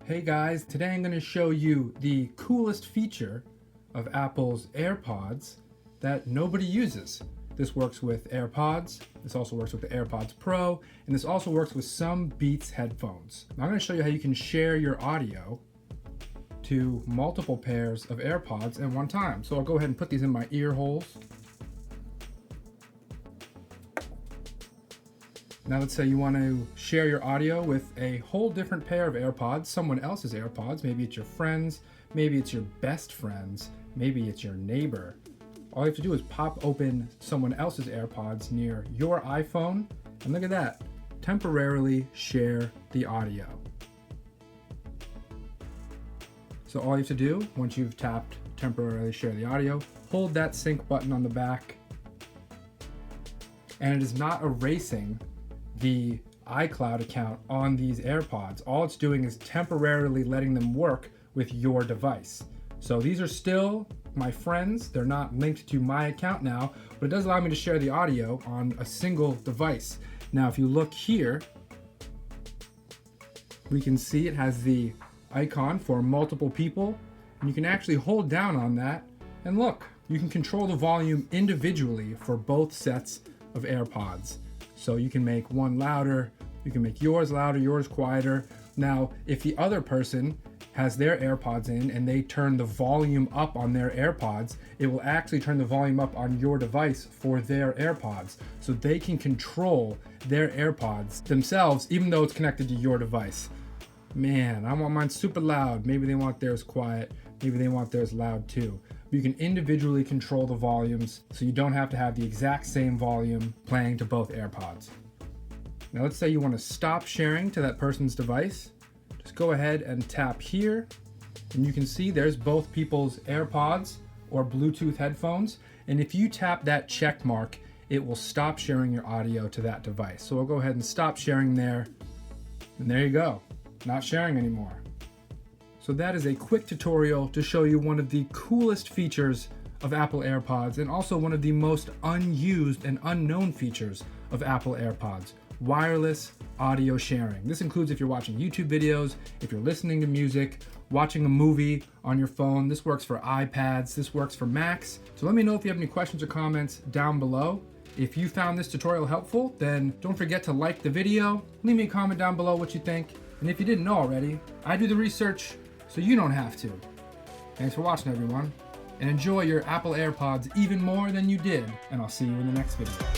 Hey guys, today I'm going to show you the coolest feature of Apple's AirPods that nobody uses. This works with AirPods, this also works with the AirPods Pro, and this also works with some Beats headphones. Now I'm going to show you how you can share your audio to multiple pairs of AirPods at one time. So I'll go ahead and put these in my ear holes. Now let's say you want to share your audio with a whole different pair of AirPods, someone else's AirPods. Maybe it's your friends, maybe it's your best friends, maybe it's your neighbor. All you have to do is pop open someone else's AirPods near your iPhone, and look at that, temporarily share the audio. So all you have to do, once you've tapped temporarily share the audio, hold that sync button on the back, and it is not erasing the iCloud account on these AirPods. All it's doing is temporarily letting them work with your device. So these are still my friends. They're not linked to my account now, but it does allow me to share the audio on a single device. Now, if you look here, we can see it has the icon for multiple people, and you can actually hold down on that, and look, you can control the volume individually for both sets of AirPods. So you can make one louder, you can make yours louder, yours quieter. Now, if the other person has their AirPods in and they turn the volume up on their AirPods, it will actually turn the volume up on your device for their AirPods. So they can control their AirPods themselves, even though it's connected to your device. Man, I want mine super loud. Maybe they want theirs quiet. Maybe they want theirs loud too. You can individually control the volumes, so you don't have to have the exact same volume playing to both AirPods. Now let's say you want to stop sharing to that person's device. Just go ahead and tap here, and you can see there's both people's AirPods or Bluetooth headphones. And if you tap that check mark, it will stop sharing your audio to that device. So we'll go ahead and stop sharing there, and there you go, not sharing anymore. So that is a quick tutorial to show you one of the coolest features of Apple AirPods, and also one of the most unused and unknown features of Apple AirPods: wireless audio sharing. This includes if you're watching YouTube videos, if you're listening to music, watching a movie on your phone. This works for iPads, this works for Macs. So let me know if you have any questions or comments down below. If you found this tutorial helpful, then don't forget to like the video, leave me a comment down below what you think. And if you didn't know already, I do the research so you don't have to. Thanks for watching, everyone, and enjoy your Apple AirPods even more than you did, and I'll see you in the next video.